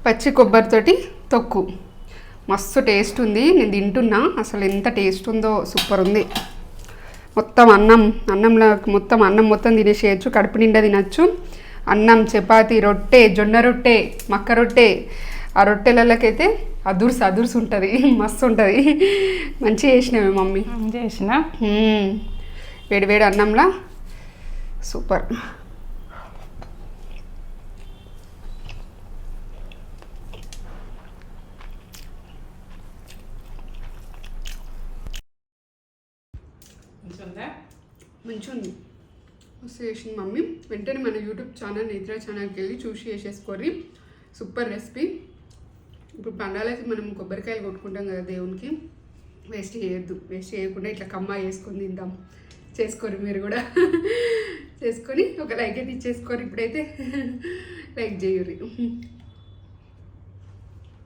పచ్చి కొబ్బరితోటి తొక్కు మస్తు టేస్ట్ ఉంది. నేను తింటున్నా, అసలు ఎంత టేస్ట్ ఉందో, సూపర్ ఉంది. మొత్తం అన్నంలో మొత్తం తినేసేయచ్చు, కడుపు నిండా తినచ్చు. అన్నం, చపాతి, రొట్టె, జొన్న రొట్టె, మక్క రొట్టె, ఆ రొట్టెలకైతే అదుర్స్ ఉంటుంది, మస్తు ఉంటుంది. మంచిగా చేసినావే మమ్మీ. చేసిన వేడి అన్నంలా సూపర్. మంచిగా ఉంది, మస్తు చేసింది మమ్మీ. వెంటనే మన యూట్యూబ్ ఛానల్ నిద్ర ఛానల్కి వెళ్ళి చూసి చేసేసుకోరి. Super recipe. ఇప్పుడు పండాలకి మనం కొబ్బరికాయలు కొట్టుకుంటాం కదా దేవునికి, వేస్ట్ చేయొద్దు. వేస్ట్ చేయకుండా ఇట్లా కమ్మా చేసుకొని తిందాం. చేసుకోరు మీరు కూడా. చేసుకొని ఒక లైక్ అయితే ఇచ్చేసుకోరు. ఇప్పుడైతే లైక్ చేయరు.